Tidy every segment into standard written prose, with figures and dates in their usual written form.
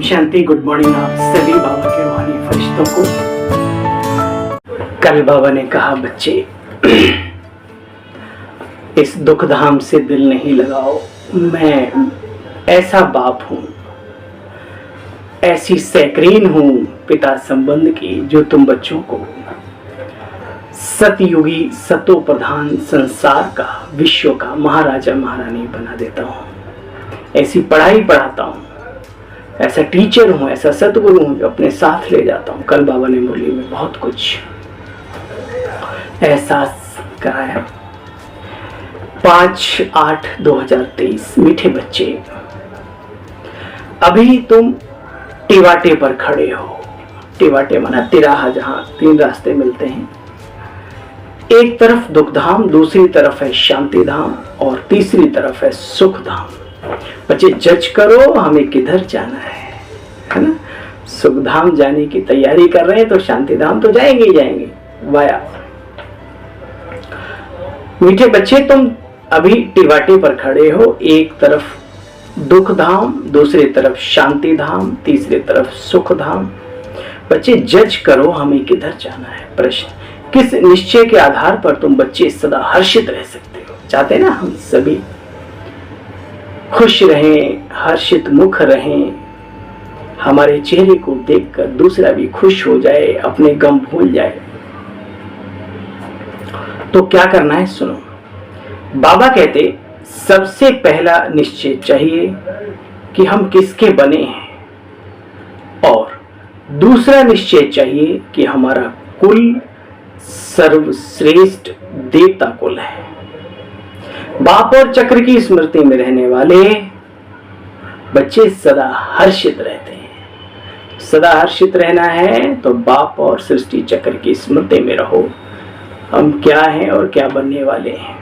शांति। Good morning आप सभी बाबा के रूहानी फरिश्तों को। कल बाबा ने कहा, बच्चे इस दुख धाम से दिल नहीं लगाओ। मैं ऐसा बाप हूं, ऐसी सैकरीन हूं पिता संबंध की, जो तुम बच्चों को सतयुगी सतो प्रधान संसार का, विश्व का महाराजा महारानी बना देता हूं। ऐसी पढ़ाई पढ़ाता हूं, ऐसा टीचर हूं, ऐसा सतगुरु हूं जो अपने साथ ले जाता हूं। कल बाबा ने मुरली में बहुत कुछ एहसास कराया। 5/8/2023। मीठे बच्चे, अभी तुम टिवाटे पर खड़े हो। टिवाटे माना तिराहा, जहां 3 रास्ते मिलते हैं। एक तरफ दुख धाम, दूसरी तरफ है शांति धाम और तीसरी तरफ है सुख धाम। बच्चे जज करो हमें किधर जाना है ना? सुख धाम जाने की तैयारी कर रहे हैं तो शांति धाम तो जाएंगे ही जाएंगे वाया। मीठे बच्चे, तुम अभी टिवाटे पर खड़े हो। एक तरफ दुख धाम, दूसरी तरफ शांति धाम, तीसरी तरफ सुख धाम। बच्चे जज करो हमें किधर जाना है। प्रश्न, किस निश्चय के आधार पर तुम बच्चे सदा हर्षित रह सकते हो? चाहते ना हम सभी खुश रहें, हर्षित मुख रहें, हमारे चेहरे को देखकर दूसरा भी खुश हो जाए, अपने गम भूल जाए। तो क्या करना है सुनो। बाबा कहते, सबसे पहला निश्चय चाहिए कि हम किसके बने हैं, और दूसरा निश्चय चाहिए कि हमारा कुल सर्वश्रेष्ठ देवता कुल है। बाप और चक्र की स्मृति में रहने वाले बच्चे सदा हर्षित रहते हैं। सदा हर्षित रहना है तो बाप और सृष्टि चक्र की स्मृति में रहो। हम क्या हैं और क्या बनने वाले हैं।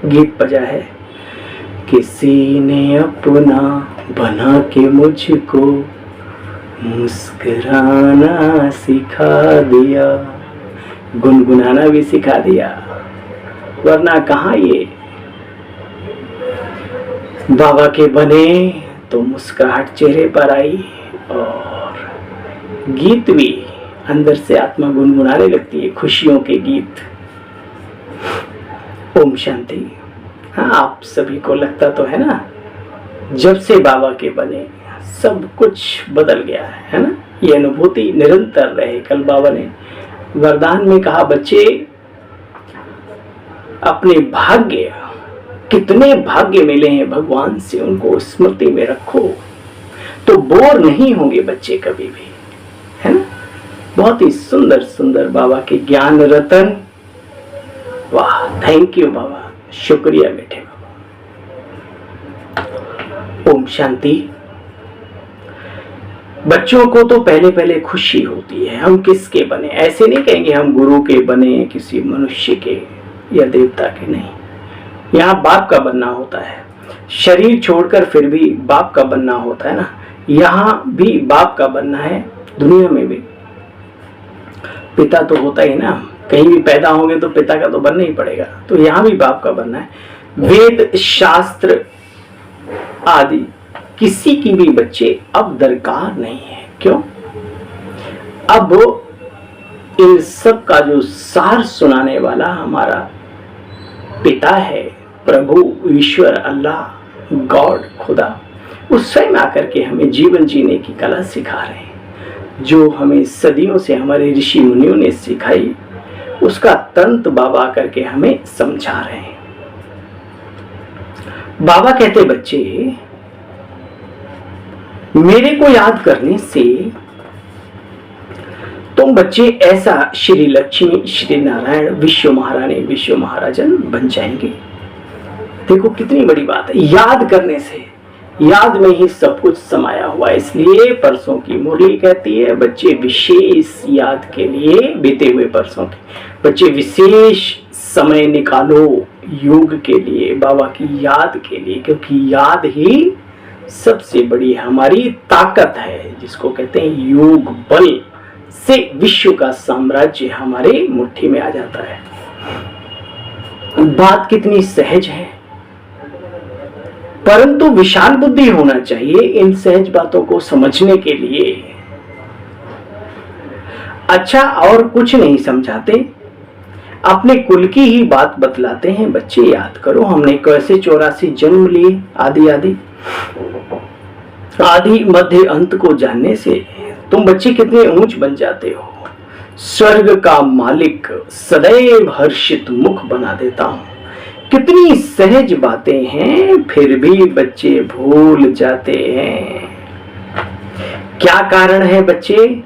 गीत बजा है, किसी ने अपना बना के मुझको मुस्कुराना सिखा दिया, गुनगुनाना भी सिखा दिया, वरना कहाँ ये बाबा के बने तो मुस्कुराहट चेहरे पर आई और गीत भी अंदर से आत्मा गुनगुनाने लगती है, खुशियों के गीत। ओम शांति। हाँ, आप सभी को लगता तो है ना, जब से बाबा के बने सब कुछ बदल गया है ना? ये अनुभूति निरंतर रहे। कल बाबा ने वरदान में कहा, बच्चे अपने भाग्य, कितने भाग्य मिले हैं भगवान से, उनको स्मृति में रखो तो बोर नहीं होंगे बच्चे कभी भी, है ना? बहुत ही सुंदर सुंदर बाबा के ज्ञान रतन। वाह, थैंक यू बाबा, शुक्रिया बेटे बाबा। ओम शांति। बच्चों को तो पहले पहले खुशी होती है हम किसके बने। ऐसे नहीं कहेंगे हम गुरु के बने, किसी मनुष्य के या देवता के, नहीं। यहाँ बाप का बनना होता है। शरीर छोड़कर फिर भी बाप का बनना होता है ना। यहाँ भी बाप का बनना है, दुनिया में भी पिता तो होता ही ना। कहीं भी पैदा होंगे तो पिता का तो बनना ही पड़ेगा। तो यहाँ भी बाप का बनना है। वेद शास्त्र आदि किसी की भी बच्चे अब दरकार नहीं है। क्यों? अब इन सब का जो सार सुनाने वाला हमारा पिता है, प्रभु ईश्वर अल्लाह गॉड खुदा, वो स्वयं आकर के हमें जीवन जीने की कला सिखा रहे हैं। जो हमें सदियों से हमारे ऋषि मुनियों ने सिखाई, उसका तंत्र बाबा करके हमें समझा रहे हैं। बाबा कहते, बच्चे मेरे को याद करने से तुम बच्चे ऐसा श्री लक्ष्मी, श्री नारायण, विश्व महारानी, विश्व महाराजन बन जाएंगे। देखो कितनी बड़ी बात है। याद करने से, याद में ही सब कुछ समाया हुआ है। इसलिए परसों की मुरली कहती है, बच्चे विशेष याद के लिए, बीते हुए परसों के बच्चे विशेष समय निकालो योग के लिए, बाबा की याद के लिए, क्योंकि याद ही सबसे बड़ी हमारी ताकत है, जिसको कहते हैं योग बल से विश्व का साम्राज्य हमारे मुट्ठी में आ जाता है। बात कितनी सहज है, परंतु विशाल बुद्धि होना चाहिए इन सहज बातों को समझने के लिए। अच्छा, और कुछ नहीं समझाते, अपने कुल की ही बात बतलाते हैं। बच्चे याद करो, हमने कैसे 84 जन्म लिए, आदि आदि आदि मध्य अंत को जानने से तुम बच्चे कितने ऊंच बन जाते हो। स्वर्ग का मालिक सदैव हर्षित मुख बना देता हूं। कितनी सहज बातें हैं, फिर भी बच्चे भूल जाते हैं। क्या कारण है बच्चे?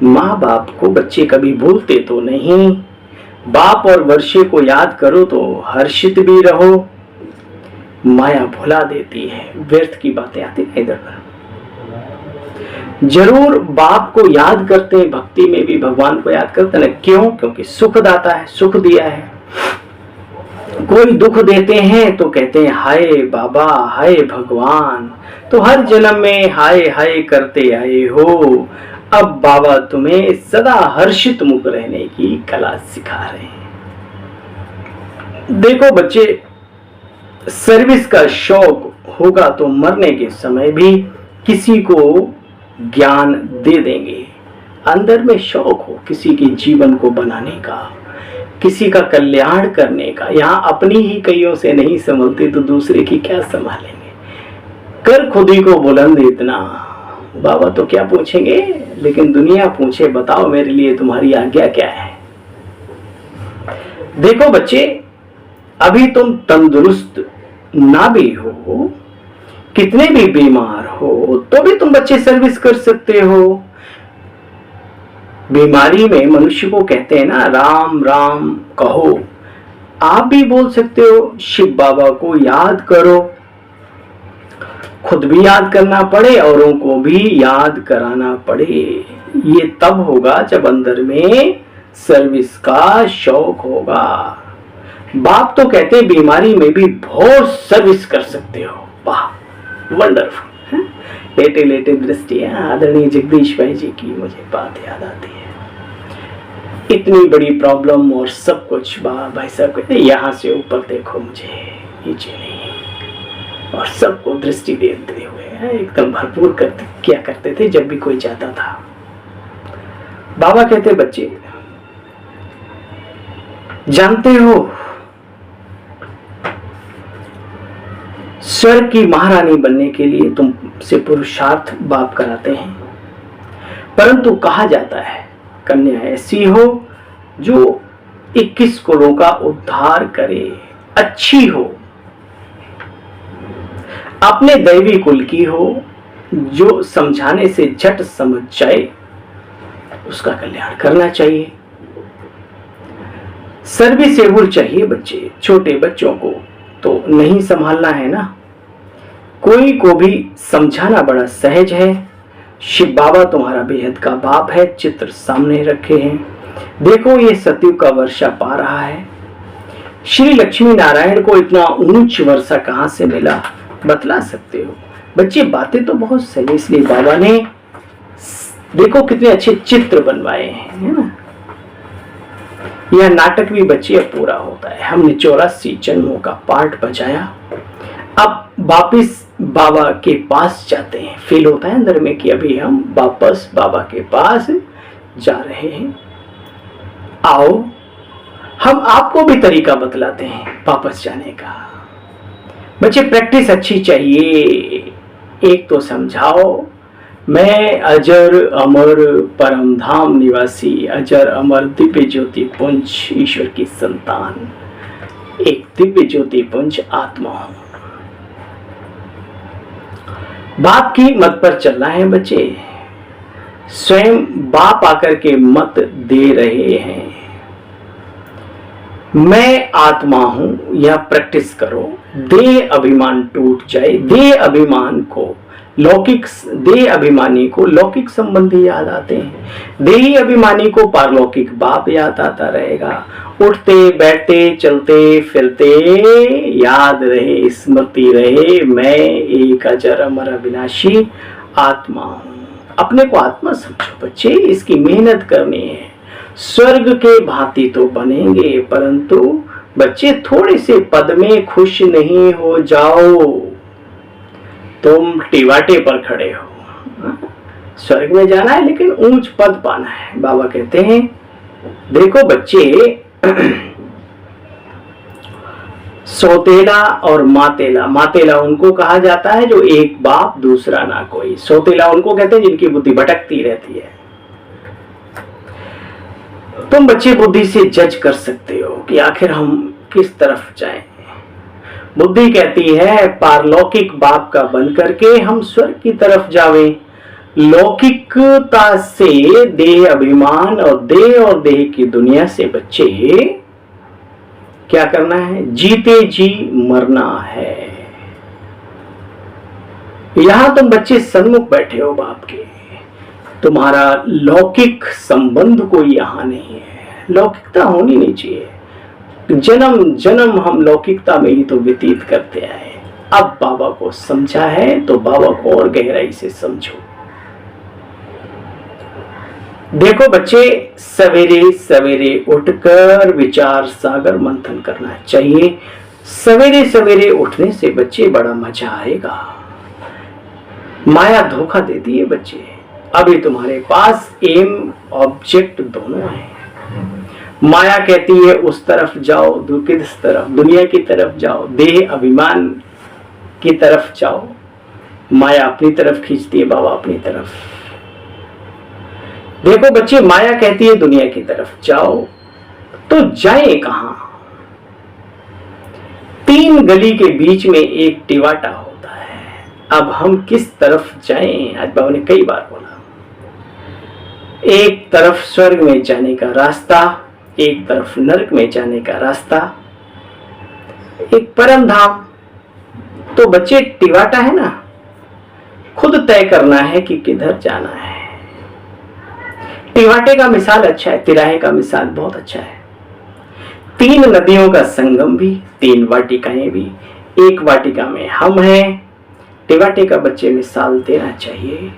माँ बाप को बच्चे कभी भूलते तो नहीं। बाप और वर्षे को याद करो तो हर्षित भी रहो। माया भुला देती है, व्यर्थ की बातें आती है इधर पर। जरूर बाप को याद करते हैं, भक्ति में भी भगवान को याद करते हैं। क्यों? क्योंकि सुख दाता है, सुख दिया है। कोई दुख देते हैं तो कहते हैं हाय बाबा, हाय भगवान, तो हर जन्म में हाय हाय करते आए हो। अब बाबा तुम्हें सदा हर्षित मुख रहने की कला सिखा रहे हैं। देखो बच्चे, सर्विस का शौक होगा तो मरने के समय भी किसी को ज्ञान दे देंगे। अंदर में शौक हो किसी के जीवन को बनाने का, किसी का कल्याण करने का। यहाँ अपनी ही कईयों से नहीं संभलती तो दूसरे की क्या संभालेंगे। कर खुद ही को बुलंद इतना, बाबा तो क्या पूछेंगे, लेकिन दुनिया पूछे बताओ मेरे लिए तुम्हारी आज्ञा क्या है। देखो बच्चे, अभी तुम तंदुरुस्त ना भी हो, कितने भी बीमार हो, तो भी तुम बच्चे सर्विस कर सकते हो। बीमारी में मनुष्य को कहते हैं ना, राम राम कहो। आप भी बोल सकते हो, शिव बाबा को याद करो। खुद भी याद करना पड़े, औरों को भी याद कराना पड़े। ये तब होगा जब अंदर में सर्विस का शौक होगा। बाप तो कहते हैं बीमारी में भी बहुत सर्विस कर सकते हो। वाह, वंडरफुल। लेटे लेटे दृष्टि आदरणीय जगदीश भाई जी की मुझे बात याद आती है। इतनी बड़ी प्रॉब्लम और सब कुछ, भाई साहब कहते यहाँ से ऊपर देखो, मुझे नीचे नहीं, और सबको दृष्टि देते हुए एकदम भरपूर किया करते थे जब भी कोई जाता था। बाबा कहते बच्चे जानते हो, स्वर्ग की महारानी बनने के लिए तुमसे पुरुषार्थ बाप कराते हैं, परंतु कहा जाता है कन्या ऐसी हो जो 21 कुलों का उद्धार करे, अच्छी हो, अपने दैवी कुल की हो, जो समझाने से झट समझ जाए, उसका कल्याण करना चाहिए। सर्विसेबल चाहिए बच्चे। छोटे बच्चों को तो नहीं संभालना है ना, कोई को भी समझाना बड़ा सहज है। शिव बाबा तुम्हारा बेहद का बाप है, चित्र सामने रखे हैं। देखो ये सतयुग का वर्षा पा रहा है। श्री लक्ष्मी नारायण को इतना ऊंच वर्षा कहां से मिला, बतला सकते हो बच्चे? बातें तो बहुत सही, इसलिए बाबा ने देखो कितने अच्छे चित्र बनवाए हैं, है ना। यह नाटक भी बच्चे अब पूरा होता है। हमने 84 जन्मों का पार्ट बजाया, अब वापिस बाबा के पास जाते हैं। फील होता है अंदर में कि अभी हम वापस बाबा के पास जा रहे हैं। आओ हम आपको भी तरीका बतलाते हैं वापस जाने का। बच्चे प्रैक्टिस अच्छी चाहिए। एक तो समझाओ, मैं अजर अमर परम धाम निवासी, अजर अमर दिव्य ज्योति पुंज ईश्वर की संतान, एक दिव्य ज्योति पुंज आत्मा हूं। बाप की मत पर चलना है बच्चे। स्वयं बाप आकर के मत दे रहे हैं, मैं आत्मा हूं, यह प्रैक्टिस करो। देह अभिमान टूट जाए। देह अभिमान को लौकिक, देह अभिमानी को लौकिक संबंधी याद आते हैं, देही अभिमानी को पारलौकिक बाप याद आता रहेगा। उठते बैठते चलते फिरते याद रहे, स्मृति रहे, मैं एक अजर अमर अविनाशी आत्मा हूं। अपने को आत्मा समझो बच्चे, इसकी मेहनत करनी है। स्वर्ग के भांति तो बनेंगे, परंतु बच्चे थोड़े से पद में खुश नहीं हो जाओ। तुम टिवाटे पर खड़े हो, स्वर्ग में जाना है लेकिन ऊंच पद पाना है। बाबा कहते हैं देखो बच्चे, सौतेला और मातेला, मातेला उनको कहा जाता है जो एक बाप दूसरा ना कोई, सौतेला उनको कहते हैं जिनकी बुद्धि भटकती रहती है। तुम बच्चे बुद्धि से जज कर सकते हो कि आखिर हम किस तरफ जाएं। बुद्धि कहती है पारलौकिक बाप का बन करके हम स्वर्ग की तरफ जावें। लौकिकता से देह अभिमान और देह की दुनिया से बच्चे क्या करना है, जीते जी मरना है। यहां तुम बच्चे सन्मुख बैठे हो बाप के, तुम्हारा लौकिक संबंध कोई यहां नहीं है। लौकिकता होनी नहीं चाहिए। जन्म जन्म हम लौकिकता में ही तो व्यतीत करते आए। अब बाबा को समझा है तो बाबा को और गहराई से समझो। देखो बच्चे, सवेरे सवेरे उठकर विचार सागर मंथन करना चाहिए। सवेरे सवेरे उठने से बच्चे बड़ा मजा आएगा। माया धोखा देती है बच्चे। अभी तुम्हारे पास एम ऑब्जेक्ट दोनों है। माया कहती है उस तरफ जाओ, किस तरफ, दुनिया की तरफ जाओ, देह अभिमान की तरफ जाओ। माया अपनी तरफ खींचती है, बाबा अपनी तरफ। देखो बच्चे, माया कहती है दुनिया की तरफ जाओ, तो जाए कहां? 3 गली के बीच में एक टिवाटा होता है। अब हम किस तरफ जाएं? आज बाबा ने कई बार बोला, एक तरफ स्वर्ग में जाने का रास्ता, एक तरफ नरक में जाने का रास्ता, एक परम धाम। तो बच्चे टिवाटा है ना, खुद तय करना है कि किधर जाना है। टिवाटे का मिसाल अच्छा है, तिराहे का मिसाल बहुत अच्छा है। 3 नदियों का संगम भी, 3 वाटिकाएं भी, एक वाटिका में हम हैं। टिवाटे का बच्चे मिसाल देना चाहिए।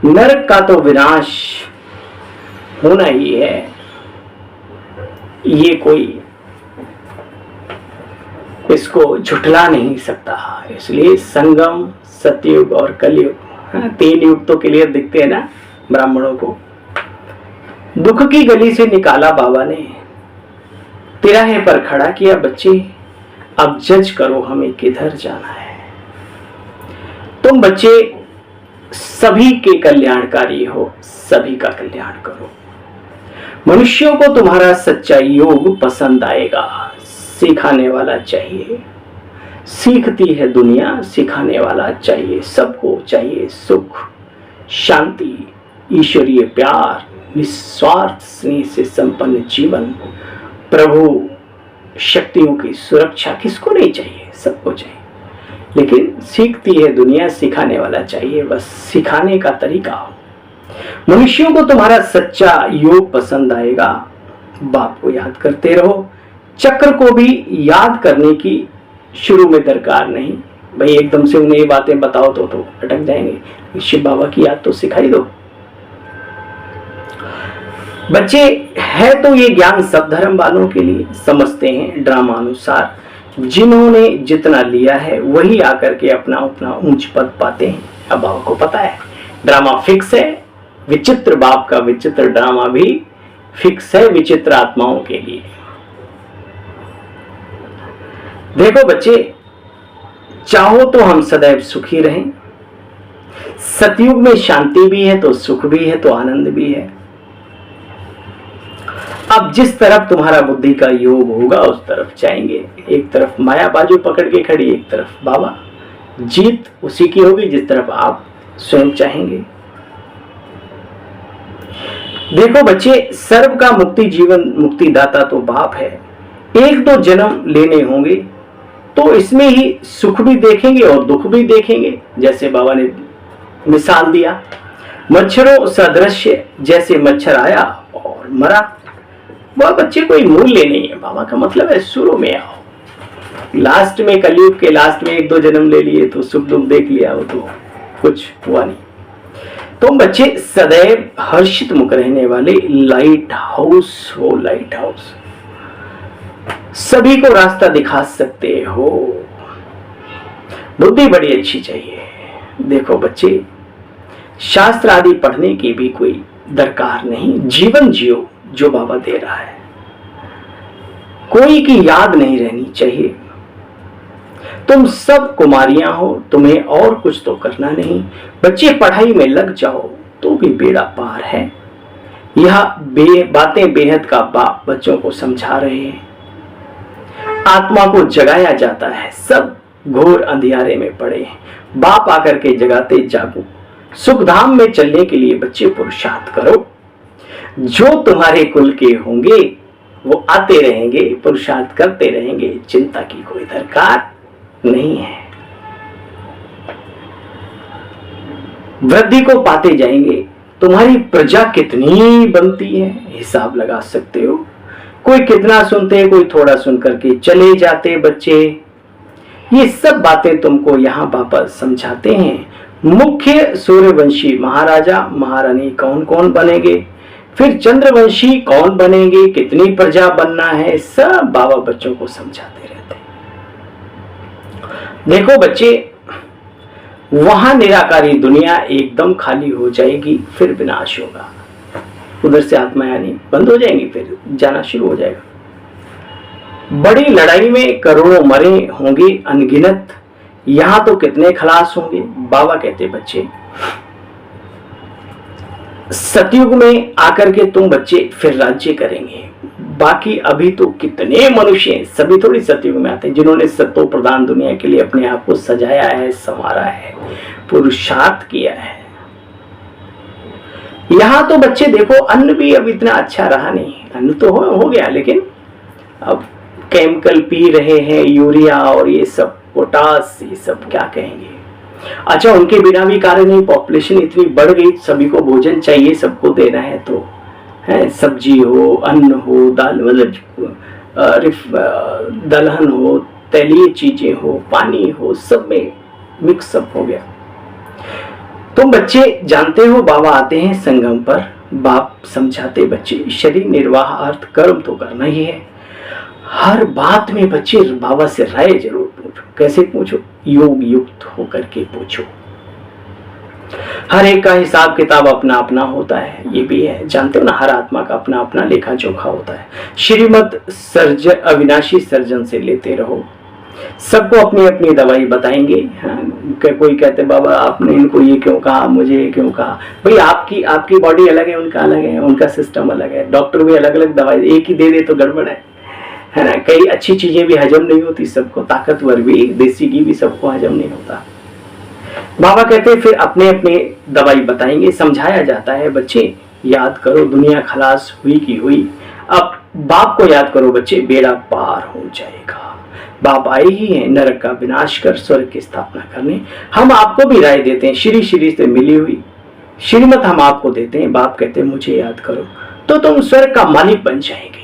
नरक का तो विनाश होना ही है, ये कोई इसको झुठला नहीं सकता। इसलिए संगम, सतयुग और कलयुग, 3 युग तो क्लियर दिखते हैं ना ब्राह्मणों को। दुख की गली से निकाला बाबा ने, तिराहे पर खड़ा किया। बच्चे अब जज करो हमें किधर जाना है। तुम बच्चे सभी के कल्याणकारी हो, सभी का कल्याण करो। मनुष्यों को तुम्हारा सच्चा योग पसंद आएगा। सिखाने वाला चाहिए, सीखती है दुनिया, सिखाने वाला चाहिए। सबको चाहिए सुख, शांति, ईश्वरीय प्यार, निस्वार्थ स्नेह से संपन्न जीवन, प्रभु शक्तियों की सुरक्षा। किसको नहीं चाहिए? सबको चाहिए। लेकिन सीखती है दुनिया, सिखाने वाला चाहिए। बस सिखाने का तरीका हो। मनुष्यों को तुम्हारा सच्चा योग पसंद आएगा। बाप को याद करते रहो। चक्र को भी याद करने की शुरू में दरकार नहीं। भाई एकदम से उन्हें ये बातें बताओ तो अटक जाएंगे। शिव बाबा की याद तो सिखाई दो। बच्चे है तो ये ज्ञान सब धर्म वालों के लिए, समझते हैं ड्रामा अनुसार। जिन्होंने जितना लिया है वही आकर के अपना अपना ऊंच पद पाते हैं। अब बाबा को पता है ड्रामा फिक्स है। विचित्र बाप का विचित्र ड्रामा भी फिक्स है विचित्र आत्माओं के लिए। देखो बच्चे, चाहो तो हम सदैव सुखी रहें। सतयुग में शांति भी है तो सुख भी है तो आनंद भी है। अब जिस तरफ तुम्हारा बुद्धि का योग होगा उस तरफ जाएंगे। एक तरफ माया बाजू पकड़ के खड़ी, एक तरफ बाबा। जीत उसी की होगी जिस तरफ आप स्वयं चाहेंगे। देखो बच्चे, सर्व का मुक्ति जीवन मुक्तिदाता तो बाप है। 1-2 जन्म लेने होंगे तो इसमें ही सुख भी देखेंगे और दुख भी देखेंगे। जैसे बाबा ने मिसाल दिया, मच्छरों सदृश्य, जैसे मच्छर आया और मरा। वह बच्चे कोई मूल्य नहीं है। बाबा का मतलब है शुरू में आओ। लास्ट में, कलयुग के लास्ट में 1-2 जन्म ले लिए तो सुख दुख देख लिया, वो तो कुछ हुआ नहीं। तुम बच्चे सदैव हर्षित मुख रहने वाले लाइट हाउस हो। लाइट हाउस सभी को रास्ता दिखा सकते हो। बुद्धि बड़ी अच्छी चाहिए। देखो बच्चे, शास्त्र आदि पढ़ने की भी कोई दरकार नहीं, जीवन जियो जो बाबा दे रहा है। कोई की याद नहीं रहनी चाहिए। तुम सब कुमारियां हो, तुम्हें और कुछ तो करना नहीं। बच्चे पढ़ाई में लग जाओ तो भी बेड़ा पार है। यह बातें बेहद का बाप बच्चों को समझा रहे हैं। आत्मा को जगाया जाता है, सब घोर अंधियारे में पड़े हैं। बाप आकर के जगाते, जागो, सुखधाम में चलने के लिए बच्चे पुरुषार्थ करो। जो तुम्हारे कुल के होंगे वो आते रहेंगे, पुरुषार्थ करते रहेंगे, चिंता की कोई दरकार नहीं है। वृद्धि को पाते जाएंगे। तुम्हारी प्रजा कितनी बनती है हिसाब लगा सकते हो। कोई कितना सुनते हैं, कोई थोड़ा सुन करके चले जाते बच्चे। ये सब बातें तुमको यहाँ वापस समझाते हैं। मुख्य सूर्यवंशी महाराजा महारानी कौन कौन बनेंगे, फिर चंद्रवंशी कौन बनेंगे, कितनी प्रजा बनना है, सब बाबा बच्चों को समझाते रहते हैं। देखो बच्चे, वहां निराकारी दुनिया एकदम खाली हो जाएगी, फिर विनाश होगा। उधर से आत्मा यानी बंद हो जाएंगी, फिर जाना शुरू हो जाएगा। बड़ी लड़ाई में करोड़ों मरे होंगे अनगिनत, यहां तो कितने खलास होंगे। बाबा कहते बच्चे, सतयुग में आकर के तुम बच्चे फिर राज्य करेंगे। बाकी अभी तो कितने मनुष्य हैं, सभी थोड़ी सतयुग में आते हैं, जिन्होंने सत्तो प्रधान दुनिया के लिए अपने आप को सजाया है, संवारा है, पुरुषार्थ किया है। यहां तो बच्चे देखो, अन्न भी अब इतना अच्छा रहा नहीं। अन्न तो हो गया, लेकिन अब केमिकल पी रहे हैं, यूरिया और ये सब पोटास, ये सब क्या कहेंगे। अच्छा, उनके बिना भी कार्य नहीं। पॉपुलेशन इतनी बढ़ गई, सभी को भोजन चाहिए, सबको देना है, तो है सब्जी हो, अन्न हो, दाल, मतलब दलहन हो, तैलीय चीजें हो, पानी हो, सब में मिक्सअप हो गया। तुम बच्चे जानते हो, बाबा आते हैं संगम पर, बाप समझाते बच्चे शरीर निर्वाह अर्थ कर्म तो करना ही है। हर बात में बच्चे बाबा से राय जरूर पूछो। कैसे पूछो? योग युक्त होकर के पूछो। हर एक का हिसाब किताब अपना अपना होता है, ये भी है, जानते हो ना, हर आत्मा का अपना अपना लेखा जोखा होता है। श्रीमद सर्जन अविनाशी सर्जन से लेते रहो, सबको अपनी अपनी दवाई बताएंगे। कोई कहते बाबा आपने इनको ये क्यों कहा, मुझे ये क्यों कहा। भाई आपकी बॉडी अलग है, उनका अलग है, उनका सिस्टम अलग है। डॉक्टर भी अलग अलग दवाई एक ही दे तो गड़बड़ है ना। कई अच्छी चीजें भी हजम नहीं होती सबको, ताकतवर भी, देसी घी भी सबको हजम नहीं होता। बाबा कहते हैं फिर अपने अपने दवाई बताएंगे, समझाया जाता है बच्चे याद करो, दुनिया खलास हुई की हुई। अब बाप को याद करो बच्चे, बेड़ा पार हो जाएगा। बाप आए ही हैं नरक का विनाश कर स्वर्ग की स्थापना करने। हम आपको भी राय देते हैं, श्री से मिली हुई श्रीमत हम आपको देते हैं। बाप कहते हैं मुझे याद करो तो तुम स्वर्ग का मालिक बन जाएंगे।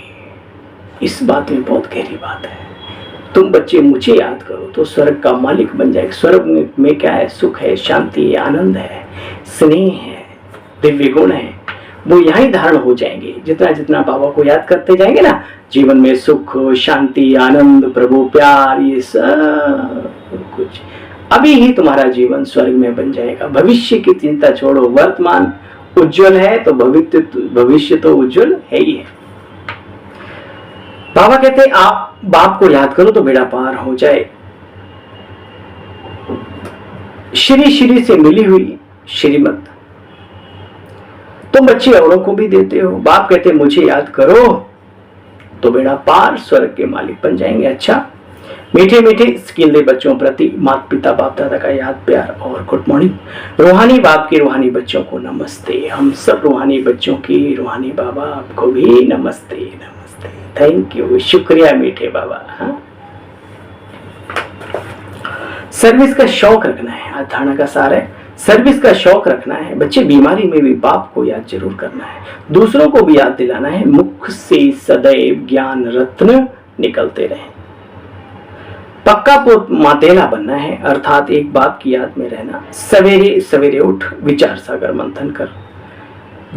इस बात में बहुत गहरी बात है। तुम बच्चे मुझे याद करो तो स्वर्ग का मालिक बन जाएगा। स्वर्ग में क्या है? सुख है, शांति है, आनंद है, स्नेह है, दिव्य गुण है, वो यहीं धारण हो जाएंगे। जितना जितना बाबा को याद करते जाएंगे ना, जीवन में सुख, शांति, आनंद, प्रभु प्यार, ये सब कुछ अभी ही तुम्हारा जीवन स्वर्ग में बन जाएगा। भविष्य की चिंता छोड़ो, वर्तमान उज्जवल है तो भविष्य तो उज्जवल है ही है। बाबा कहते हैं आप बाप को याद करो तो बेड़ा पार हो जाए। श्री से मिली हुई श्रीमत तुम बच्चे औरों को भी देते हो। बाप कहते हैं मुझे याद करो तो बेड़ा पार, स्वर्ग के मालिक बन जाएंगे। अच्छा, मीठे मीठे स्किल दे बच्चों प्रति माता पिता बाप दादा का याद प्यार और गुड मॉर्निंग। रूहानी बाप के रूहानी बच्चों को नमस्ते। हम सब रूहानी बच्चों की रूहानी बाबा आपको भी नमस्ते नमस्ते। थैंक यू, शुक्रिया मीठे बाबा। हाँ, सर्विस का शौक रखना है, आज धारणा का सार है। सर्विस का शौक रखना है बच्चे। बीमारी में भी बाप को याद जरूर करना है, दूसरों को भी याद दिलाना है। मुख से सदैव ज्ञान रत्न निकलते रहे। पक्का मातेला बनना है, अर्थात एक बाप की याद में रहना। सवेरे सवेरे उठ विचार सागर मंथन कर।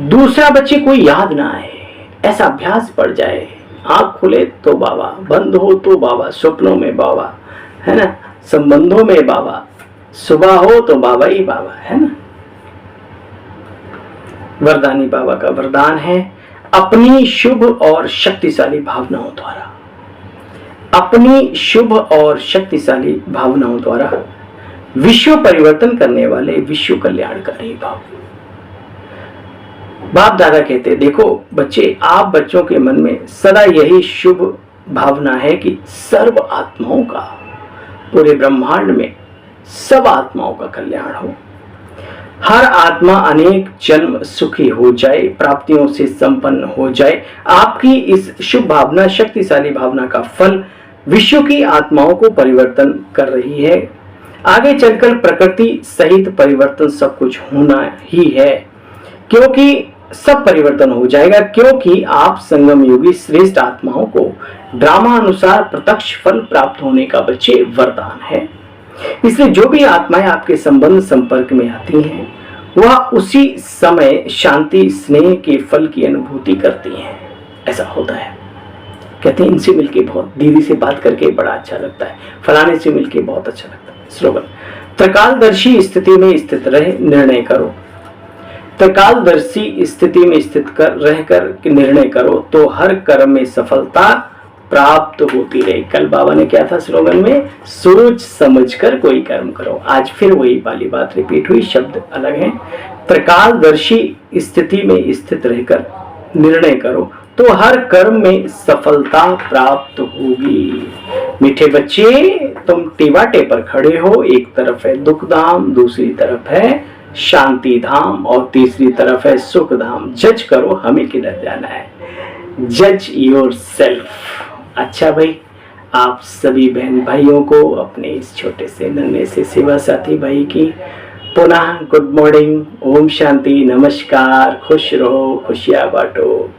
दूसरा बच्चे कोई याद ना आए, ऐसा अभ्यास पड़ जाए। आंख खुले तो बाबा, बंद हो तो बाबा, स्वप्नों में बाबा, है ना। संबंधों में बाबा, सुबह हो तो बाबा ही बाबा, है ना। वरदानी बाबा का वरदान है, अपनी शुभ और शक्तिशाली भावनाओं द्वारा, अपनी शुभ और शक्तिशाली भावनाओं द्वारा विश्व परिवर्तन करने वाले विश्व कल्याणकारी भाव। बाप दादा कहते, देखो बच्चे, आप बच्चों के मन में सदा यही शुभ भावना है कि सर्व आत्माओं का, पूरे ब्रह्मांड में सब आत्माओं का कल्याण हो, हर आत्मा अनेक जन्म सुखी हो जाए, प्राप्तियों से संपन्न हो जाए। आपकी इस शुभ भावना, शक्तिशाली भावना का फल विश्व की आत्माओं को परिवर्तन कर रही है। आगे चलकर प्रकृति सहित परिवर्तन सब कुछ होना ही है, क्योंकि सब परिवर्तन हो जाएगा, क्योंकि आप संगम योगी श्रेष्ठ आत्माओं को ड्रामा अनुसार प्रत्यक्ष फल प्राप्त होने का बच्चे वरदान है। इसलिए जो भी आत्माएं आपके संबंध संपर्क में आती हैं, वह उसी समय शांति स्नेह के फल की अनुभूति करती हैं। ऐसा होता है। कहते हैं इनसे मिलके बहुत, दीदी से बात करके बड़ा अच्छा लगता है, फलाने से मिलके बहुत अच्छा लगता है। स्लोगन, त्रिकालदर्शी स्थिति में स्थित रहे निर्णय करो, त्रिकालदर्शी स्थिति में स्थित कर रहकर निर्णय करो तो हर कर्म में सफलता प्राप्त होती रहे। कल बाबा ने क्या था स्लोगन में, सोच समझकर कोई कर्म करो। आज फिर वही वाली बात रिपीट हुई, शब्द अलग हैं। त्रिकालदर्शी स्थिति में स्थित रहकर निर्णय करो तो हर कर्म में सफलता प्राप्त होगी। मीठे बच्चे, तुम टिवाटे पर खड़े हो, एक तरफ है दुख धाम, दूसरी तरफ है शांति धाम और तीसरी तरफ है सुख धाम। जज करो हमें किधर जाना है, जज योर सेल्फ। अच्छा भाई, आप सभी बहन भाइयों को, अपने इस छोटे से नन्हे से सेवा साथी भाई की पुनः गुड मॉर्निंग, ओम शांति, नमस्कार, खुश रहो, खुशियां बांटो।